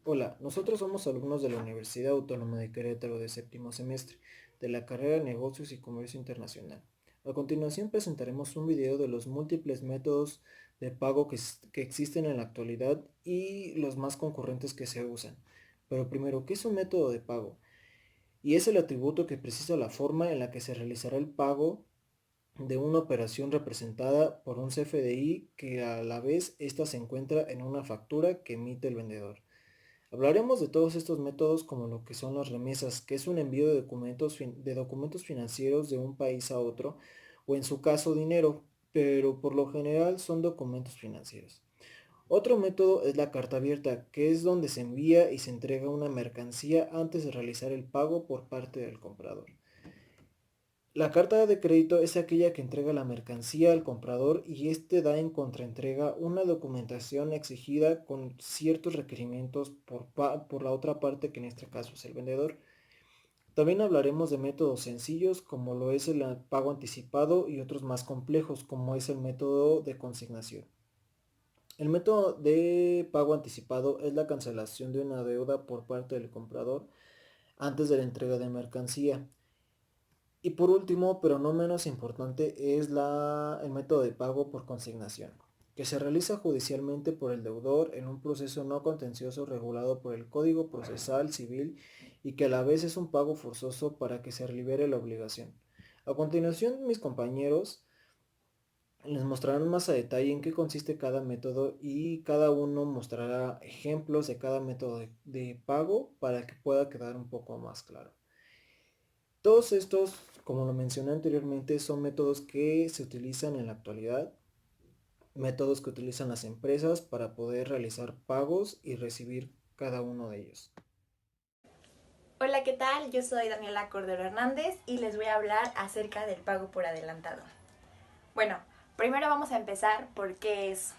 Hola, nosotros somos alumnos de la Universidad Autónoma de Querétaro de séptimo semestre, de la carrera de Negocios y Comercio Internacional. A continuación presentaremos un video de los múltiples métodos de pago que existen en la actualidad y los más concurrentes que se usan. Pero primero, ¿qué es un método de pago? Y es el atributo que precisa la forma en la que se realizará el pago de una operación representada por un CFDI que a la vez ésta se encuentra en una factura que emite el vendedor. Hablaremos de todos estos métodos como lo que son las remesas, que es un envío de documentos financieros de un país a otro, o en su caso dinero, pero por lo general son documentos financieros. Otro método es la carta abierta, que es donde se envía y se entrega una mercancía antes de realizar el pago por parte del comprador. La carta de crédito es aquella que entrega la mercancía al comprador y éste da en contraentrega una documentación exigida con ciertos requerimientos por la otra parte, que en este caso es el vendedor. También hablaremos de métodos sencillos como lo es el pago anticipado y otros más complejos como es el método de consignación. El método de pago anticipado es la cancelación de una deuda por parte del comprador antes de la entrega de mercancía. Y por último, pero no menos importante, es el método de pago por consignación, que se realiza judicialmente por el deudor en un proceso no contencioso regulado por el Código Procesal Civil y que a la vez es un pago forzoso para que se libere la obligación. A continuación, mis compañeros les mostrarán más a detalle en qué consiste cada método y cada uno mostrará ejemplos de cada método de pago para que pueda quedar un poco más claro. Todos estos, como lo mencioné anteriormente, son métodos que se utilizan en la actualidad, métodos que utilizan las empresas para poder realizar pagos y recibir cada uno de ellos. Hola, ¿qué tal? Yo soy Daniela Cordero Hernández y les voy a hablar acerca del pago por adelantado. Bueno, primero vamos a empezar por qué es.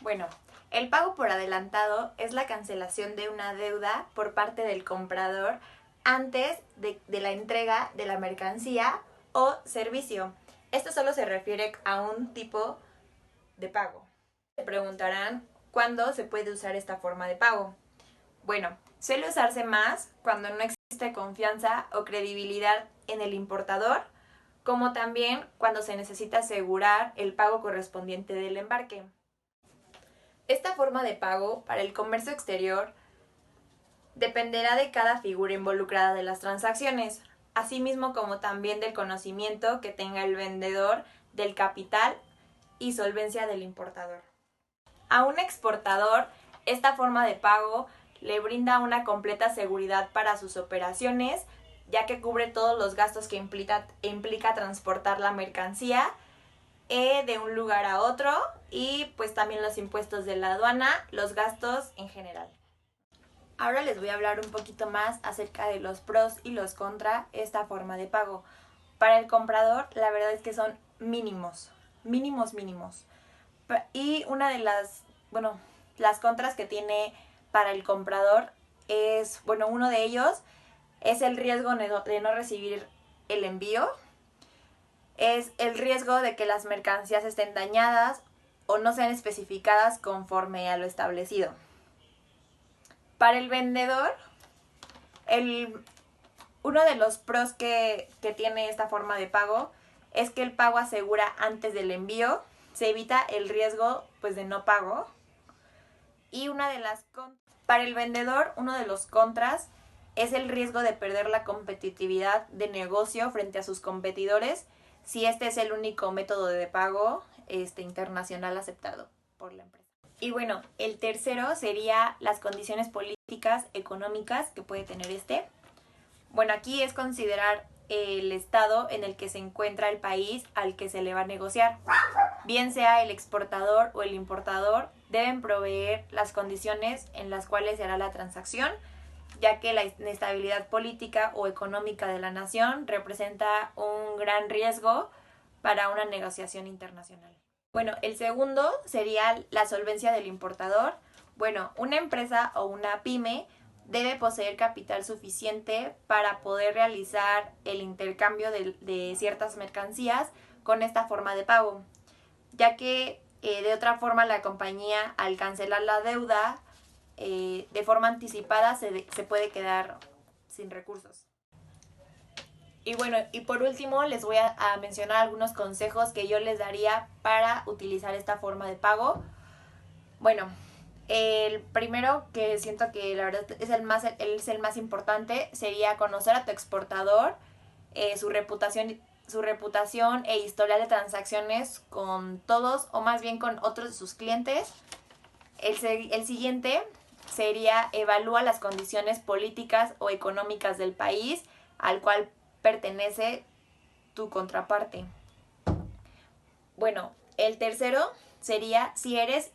Bueno, el pago por adelantado es la cancelación de una deuda por parte del comprador antes de la entrega de la mercancía o servicio. Esto solo se refiere a un tipo de pago. Se preguntarán cuándo se puede usar esta forma de pago. Bueno, suele usarse más cuando no existe confianza o credibilidad en el importador, como también cuando se necesita asegurar el pago correspondiente del embarque. Esta forma de pago para el comercio exterior dependerá de cada figura involucrada de las transacciones, asimismo como también del conocimiento que tenga el vendedor del capital y solvencia del importador. A un exportador, esta forma de pago le brinda una completa seguridad para sus operaciones, ya que cubre todos los gastos que implica transportar la mercancía de un lugar a otro y pues también los impuestos de la aduana, los gastos en general. Ahora les voy a hablar un poquito más acerca de los pros y los contra esta forma de pago. Para el comprador, la verdad es que son mínimos, mínimos, mínimos. Y una de las contras que tiene para el comprador es, bueno, uno de ellos es el riesgo de no recibir el envío, es el riesgo de que las mercancías estén dañadas o no sean especificadas conforme a lo establecido. Para el vendedor, uno de los pros que tiene esta forma de pago es que el pago asegura antes del envío, se evita el riesgo pues de no pago. Y para el vendedor, uno de los contras es el riesgo de perder la competitividad de negocio frente a sus competidores si este es el único método de pago internacional aceptado por la empresa. Y bueno, el tercero sería las condiciones políticas, económicas que puede tener este. Bueno, aquí es considerar el estado en el que se encuentra el país al que se le va a negociar. Bien sea el exportador o el importador, deben proveer las condiciones en las cuales se hará la transacción, ya que la inestabilidad política o económica de la nación representa un gran riesgo para una negociación internacional. Bueno, el segundo sería la solvencia del importador. Bueno, una empresa o una pyme debe poseer capital suficiente para poder realizar el intercambio de ciertas mercancías con esta forma de pago, ya que de otra forma la compañía, al cancelar la deuda, de forma anticipada se puede quedar sin recursos. Y bueno, y por último les voy a mencionar algunos consejos que yo les daría para utilizar esta forma de pago. Bueno, el primero que siento que la verdad es el más importante sería conocer a tu exportador, su reputación e historial de transacciones con todos o más bien con otros de sus clientes. El siguiente sería evalúa las condiciones políticas o económicas del país al cual pertenece tu contraparte. Bueno, el tercero sería si eres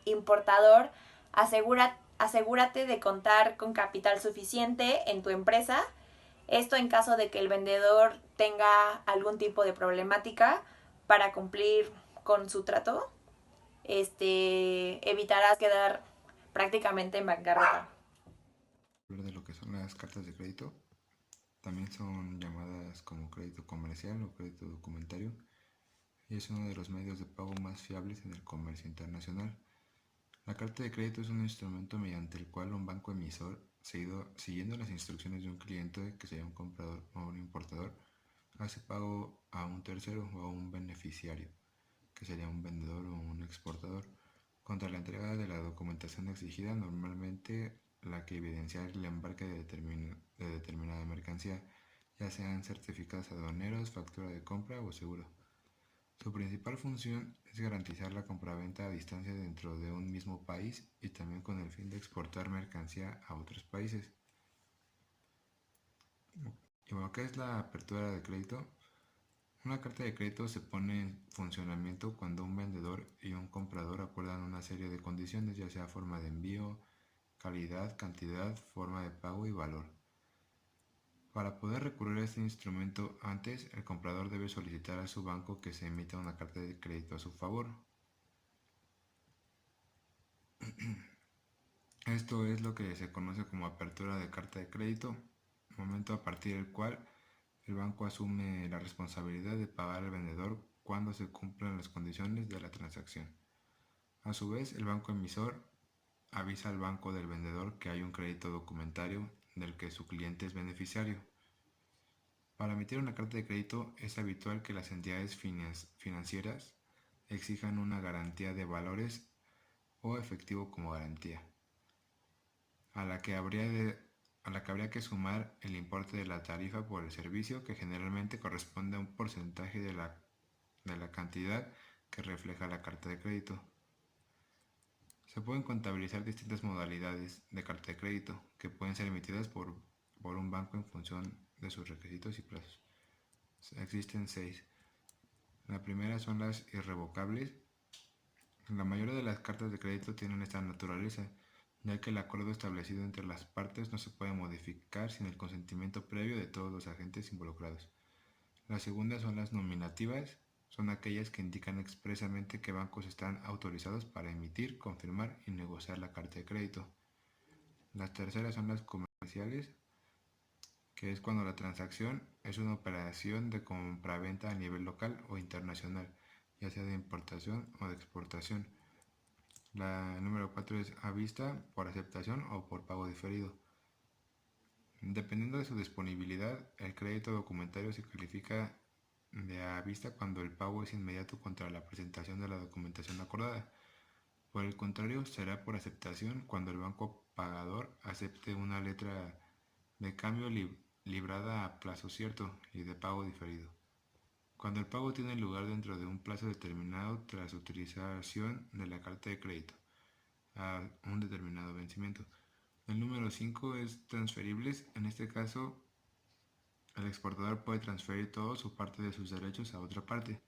importador, asegúrate de contar con capital suficiente en tu empresa. Esto en caso de que el vendedor tenga algún tipo de problemática para cumplir con su trato, evitarás quedar prácticamente en bancarrota. Hablar de lo que son las cartas de crédito, también son llamadas como crédito comercial o crédito documentario, y es uno de los medios de pago más fiables en el comercio internacional. La carta de crédito es un instrumento mediante el cual un banco emisor, siguiendo las instrucciones de un cliente, que sea un comprador o un importador, hace pago a un tercero o a un beneficiario, que sería un vendedor o un exportador, contra la entrega de la documentación exigida, normalmente la que evidencia el embarque de determinada mercancía, ya sean certificados aduaneros, factura de compra o seguro. Su principal función es garantizar la compraventa a distancia dentro de un mismo país y también con el fin de exportar mercancía a otros países. Y bueno, ¿qué es la apertura de crédito? Una carta de crédito se pone en funcionamiento cuando un vendedor y un comprador acuerdan una serie de condiciones, ya sea forma de envío, calidad, cantidad, forma de pago y valor. Para poder recurrir a este instrumento antes, el comprador debe solicitar a su banco que se emita una carta de crédito a su favor. Esto es lo que se conoce como apertura de carta de crédito, momento a partir del cual el banco asume la responsabilidad de pagar al vendedor cuando se cumplan las condiciones de la transacción. A su vez, el banco emisor avisa al banco del vendedor que hay un crédito documentario del que su cliente es beneficiario. Para emitir una carta de crédito es habitual que las entidades financieras exijan una garantía de valores o efectivo como garantía, a la que habría que sumar el importe de la tarifa por el servicio, que generalmente corresponde a un porcentaje de la cantidad que refleja la carta de crédito. Se pueden contabilizar distintas modalidades de carta de crédito que pueden ser emitidas por un banco en función de sus requisitos y plazos. Existen 6. La primera son las irrevocables. La mayoría de las cartas de crédito tienen esta naturaleza, ya que el acuerdo establecido entre las partes no se puede modificar sin el consentimiento previo de todos los agentes involucrados. La segunda son las nominativas, son aquellas que indican expresamente que bancos están autorizados para emitir, confirmar y negociar la carta de crédito. Las terceras son las comerciales, que es cuando la transacción es una operación de compraventa a nivel local o internacional, ya sea de importación o de exportación. La número 4 es a vista, por aceptación o por pago diferido. Dependiendo de su disponibilidad, el crédito documentario se califica de a vista cuando el pago es inmediato contra la presentación de la documentación acordada. Por el contrario, será por aceptación cuando el banco pagador acepte una letra de cambio librada a plazo cierto y de pago diferido. Cuando el pago tiene lugar dentro de un plazo determinado tras utilización de la carta de crédito a un determinado vencimiento. El número 5 es transferibles. En este caso, el exportador puede transferir todo o parte de sus derechos a otra parte.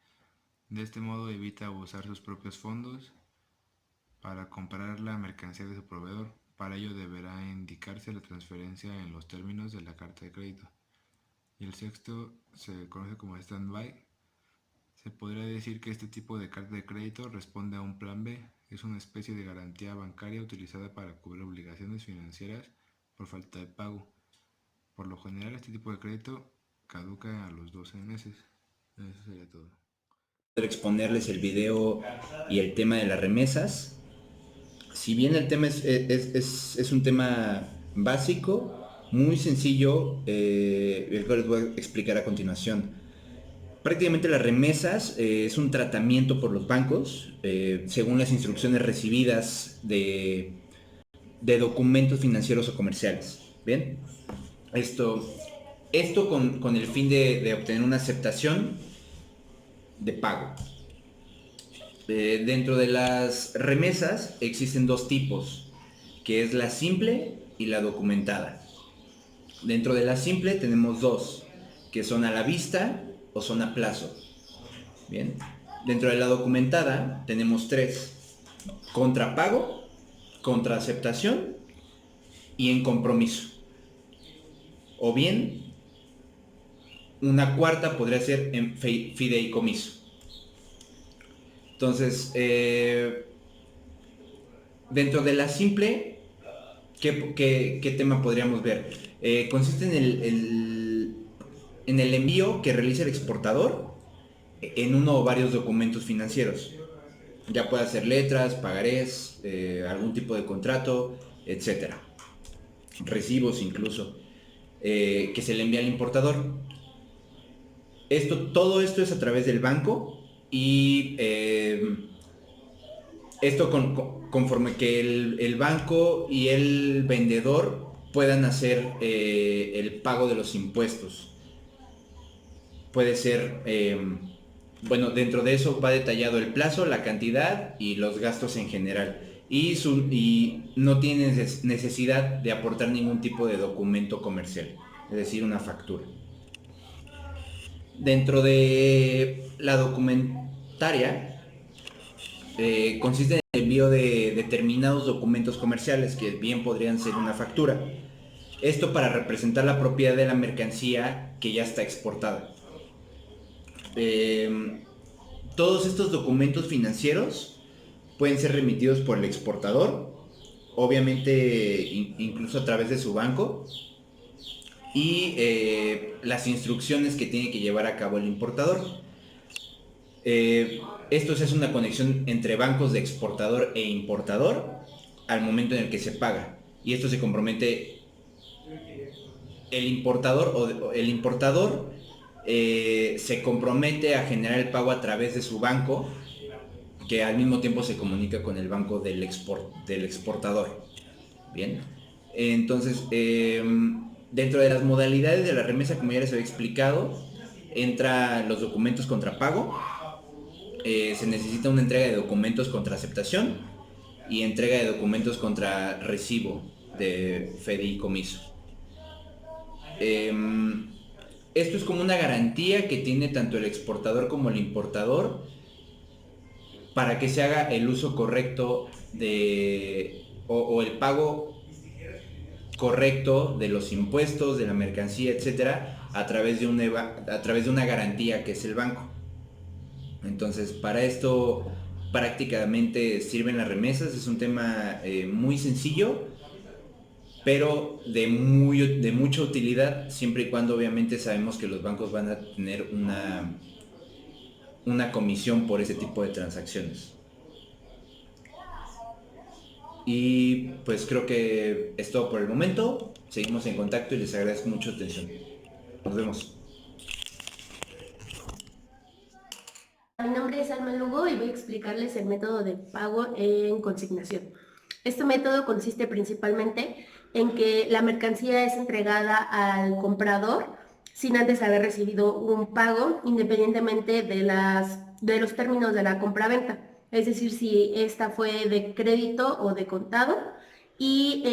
De este modo evita usar sus propios fondos para comprar la mercancía de su proveedor. Para ello deberá indicarse la transferencia en los términos de la carta de crédito. Y el sexto se conoce como stand-by. Se podría decir que este tipo de carta de crédito responde a un plan B. Es una especie de garantía bancaria utilizada para cubrir obligaciones financieras por falta de pago. Por lo general, este tipo de crédito caduca a los 12 meses. Eso sería todo. Exponerles el video y el tema de las remesas. Si bien el tema es un tema básico, muy sencillo, el cual les voy a explicar a continuación. Prácticamente las remesas es un tratamiento por los bancos según las instrucciones recibidas de documentos financieros o comerciales. Bien, esto, esto con el fin de obtener una aceptación de pago. Dentro de las remesas existen dos tipos, que es la simple y la documentada. Dentro de la simple tenemos dos, que son a la vista o son a plazo. Bien. Dentro de la documentada tenemos tres: contrapago, contraaceptación y en compromiso. O bien, una cuarta podría ser en fideicomiso. Entonces, dentro de la simple, ¿qué tema podríamos ver? Consiste en el envío que realiza el exportador en uno o varios documentos financieros. Ya puede ser letras, pagarés, algún tipo de contrato, etcétera. Recibos incluso, que se le envía al importador. Todo esto es a través del banco y esto conforme que el banco y el vendedor puedan hacer el pago de los impuestos. Puede ser, bueno, dentro de eso va detallado el plazo, la cantidad y los gastos en general. Y no tienes necesidad de aportar ningún tipo de documento comercial, es decir, una factura. Dentro de la documentaria, consiste en el envío de determinados documentos comerciales que bien podrían ser una factura. Esto para representar la propiedad de la mercancía que ya está exportada. Todos estos documentos financieros pueden ser remitidos por el exportador, obviamente incluso a través de su banco, y las instrucciones que tiene que llevar a cabo el importador. Esto es una conexión entre bancos de exportador e importador al momento en el que se paga, y esto se compromete el importador se compromete a generar el pago a través de su banco, que al mismo tiempo se comunica con el banco del exportador. Bien, entonces dentro de las modalidades de la remesa, como ya les había explicado, entra los documentos contra pago. Se necesita una entrega de documentos contra aceptación y entrega de documentos contra recibo de fideicomiso. Esto es como una garantía que tiene tanto el exportador como el importador para que se haga el uso correcto o el pago correcto de los impuestos, de la mercancía, etcétera, a través de una garantía que es el banco. Entonces, para esto prácticamente sirven las remesas. Es un tema muy sencillo, pero de mucha utilidad, siempre y cuando obviamente sabemos que los bancos van a tener una comisión por ese tipo de transacciones. Y pues creo que es todo por el momento. Seguimos en contacto y les agradezco mucho su atención. Nos vemos. Mi nombre es Alma Lugo y voy a explicarles el método de pago en consignación. Este método consiste principalmente en que la mercancía es entregada al comprador sin antes haber recibido un pago, independientemente de los términos de la compraventa. Es decir, si esta fue de crédito o de contado, y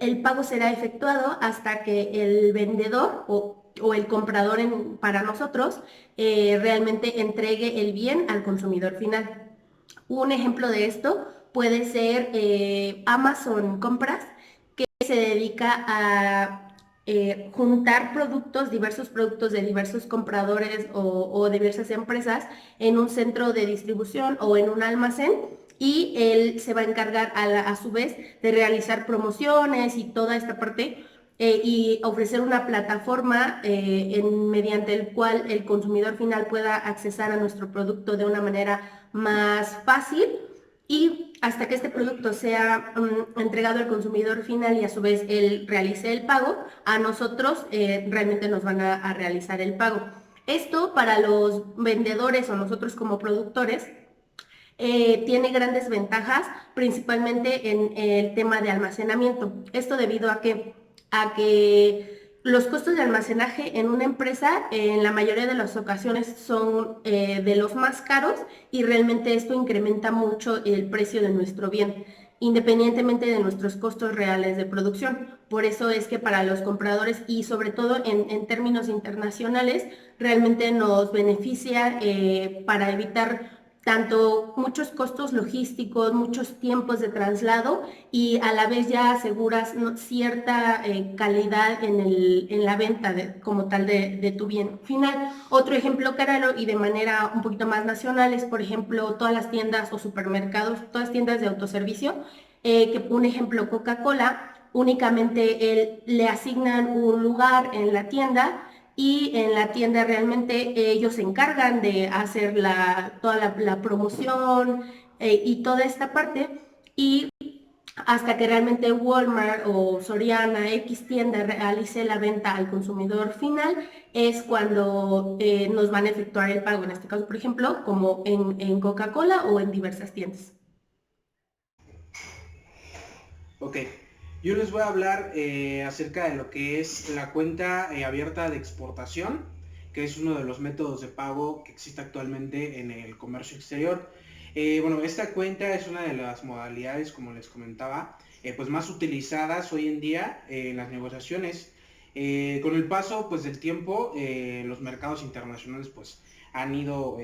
el pago será efectuado hasta que el vendedor o el comprador para nosotros realmente entregue el bien al consumidor final. Un ejemplo de esto puede ser Amazon Compras, que se dedica a juntar diversos productos de diversos compradores o diversas empresas en un centro de distribución o en un almacén, y él se va a encargar a su vez de realizar promociones y toda esta parte y ofrecer una plataforma mediante el cual el consumidor final pueda accesar a nuestro producto de una manera más fácil y hasta que este producto sea entregado al consumidor final y a su vez él realice el pago, a nosotros realmente nos van a realizar el pago. Esto para los vendedores o nosotros como productores tiene grandes ventajas, principalmente en el tema de almacenamiento. Esto debido a que los costos de almacenaje en una empresa en la mayoría de las ocasiones son de los más caros y realmente esto incrementa mucho el precio de nuestro bien, independientemente de nuestros costos reales de producción. Por eso es que para los compradores y sobre todo en términos internacionales, realmente nos beneficia para evitar tanto muchos costos logísticos, muchos tiempos de traslado y a la vez ya aseguras cierta calidad en la venta como tal de tu bien final. Otro ejemplo claro y de manera un poquito más nacional es, por ejemplo, todas las tiendas o supermercados, todas las tiendas de autoservicio, que un ejemplo Coca-Cola, únicamente le asignan un lugar en la tienda y en la tienda realmente ellos se encargan de hacer toda la promoción y toda esta parte y hasta que realmente Walmart o Soriana, X tienda realice la venta al consumidor final, es cuando nos van a efectuar el pago, en este caso, por ejemplo, como en Coca-Cola o en diversas tiendas. Ok, yo les voy a hablar acerca de lo que es la cuenta abierta de exportación, que es uno de los métodos de pago que existe actualmente en el comercio exterior. Bueno, esta cuenta es una de las modalidades, como les comentaba, pues más utilizadas hoy en día en las negociaciones. Con el paso pues del tiempo, los mercados internacionales pues han ido,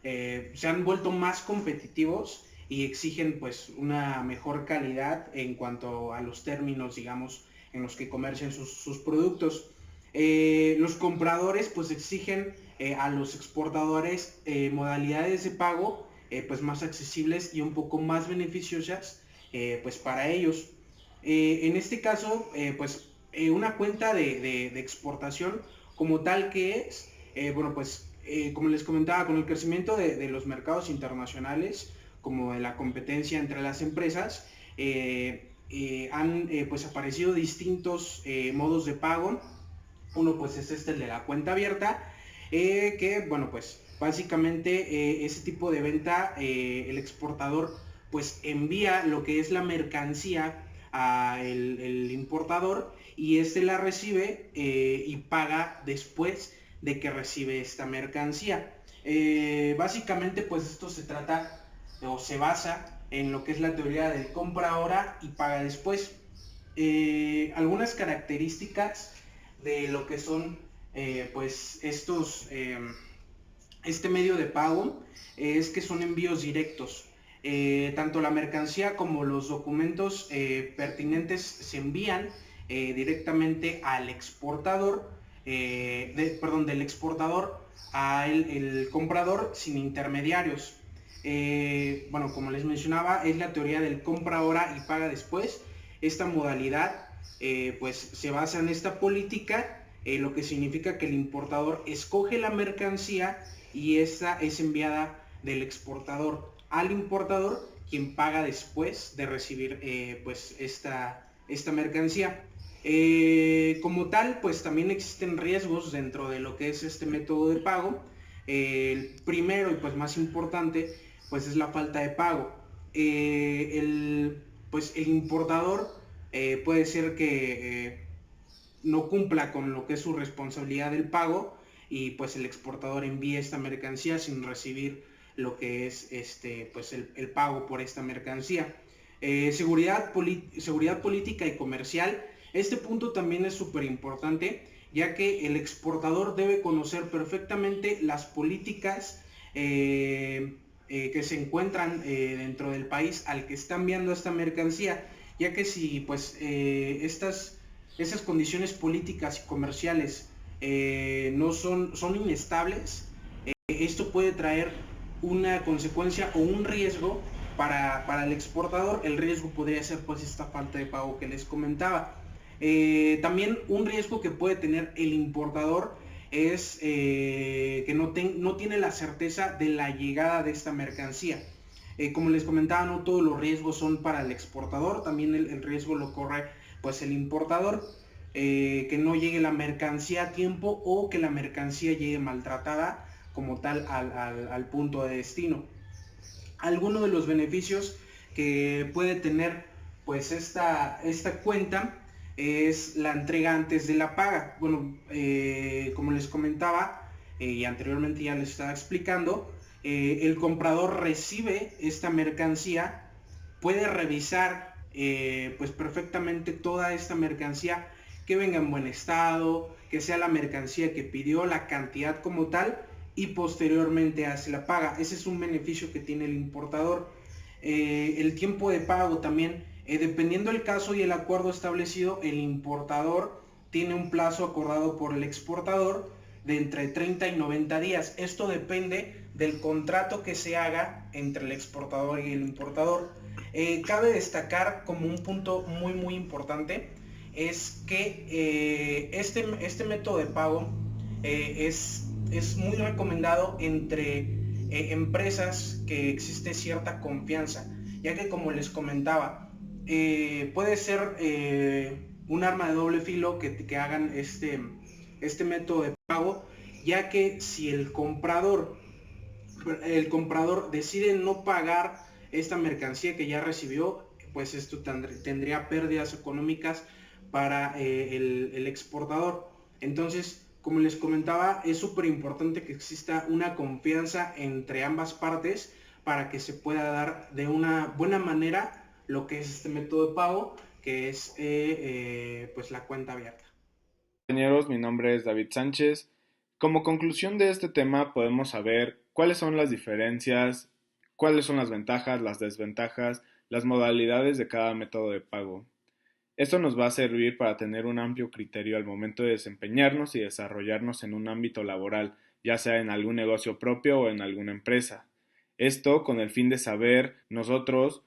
se han vuelto más competitivos y exigen pues una mejor calidad en cuanto a los términos, digamos, en los que comercian sus productos. Los compradores pues exigen a los exportadores modalidades de pago pues más accesibles y un poco más beneficiosas pues para ellos. En este caso una cuenta de exportación como tal que es, como les comentaba, con el crecimiento de los mercados internacionales, como de la competencia entre las empresas, han pues aparecido distintos modos de pago. Uno pues es el de la cuenta abierta, que bueno pues básicamente ese tipo de venta, el exportador pues envía lo que es la mercancía a el importador y este la recibe y paga después de que recibe esta mercancía. Básicamente pues esto se trata o se basa en lo que es la teoría del compra ahora y paga después. Algunas características de lo que son este medio de pago es que son envíos directos. Tanto la mercancía como los documentos pertinentes se envían directamente al exportador, del exportador al comprador sin intermediarios. Bueno, como les mencionaba, es la teoría del compra ahora y paga después. Esta modalidad pues se basa en esta política, lo que significa que el importador escoge la mercancía y esta es enviada del exportador al importador, quien paga después de recibir pues esta mercancía. Como tal, pues también existen riesgos dentro de lo que es este método de pago. El primero y pues más importante pues es la falta de pago. El importador puede ser que no cumpla con lo que es su responsabilidad del pago y pues el exportador envíe esta mercancía sin recibir lo que es el pago por esta mercancía. Seguridad política y comercial. Este punto también es súper importante, ya que el exportador debe conocer perfectamente las políticas que se encuentran dentro del país al que está enviando esta mercancía, ya que si pues esas condiciones políticas y comerciales son inestables, esto puede traer una consecuencia o un riesgo para el exportador. El riesgo podría ser pues esta falta de pago que les comentaba. También un riesgo que puede tener el importador es que no tiene la certeza de la llegada de esta mercancía. Como les comentaba, no todos los riesgos son para el exportador, también el riesgo lo corre pues el importador, que no llegue la mercancía a tiempo o que la mercancía llegue maltratada como tal al punto de destino. Algunos de los beneficios que puede tener pues esta cuenta es la entrega antes de la paga. Bueno, como les comentaba y anteriormente ya les estaba explicando, el comprador recibe esta mercancía, puede revisar pues perfectamente toda esta mercancía, que venga en buen estado, que sea la mercancía que pidió, la cantidad como tal, y posteriormente hace la paga. Ese es un beneficio que tiene el importador. El tiempo de pago también, dependiendo del caso y el acuerdo establecido, el importador tiene un plazo acordado por el exportador de entre 30 y 90 días. Esto depende del contrato que se haga entre el exportador y el importador. Cabe destacar como un punto muy importante es que este método de pago es muy recomendado entre empresas que existe cierta confianza, ya que como les comentaba, puede ser un arma de doble filo que hagan este método de pago, ya que si el comprador decide no pagar esta mercancía que ya recibió, pues esto tendría pérdidas económicas para el exportador. Entonces, como les comentaba, es súper importante que exista una confianza entre ambas partes para que se pueda dar de una buena manera lo que es este método de pago, que es pues la cuenta abierta. Compañeros, mi nombre es David Sánchez. Como conclusión de este tema podemos saber cuáles son las diferencias, cuáles son las ventajas, las desventajas, las modalidades de cada método de pago. Esto nos va a servir para tener un amplio criterio al momento de desempeñarnos y desarrollarnos en un ámbito laboral, ya sea en algún negocio propio o en alguna empresa. Esto con el fin de saber nosotros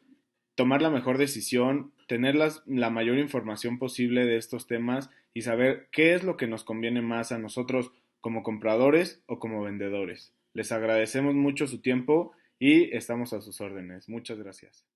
tomar la mejor decisión, tener la mayor información posible de estos temas y saber qué es lo que nos conviene más a nosotros como compradores o como vendedores. Les agradecemos mucho su tiempo y estamos a sus órdenes. Muchas gracias.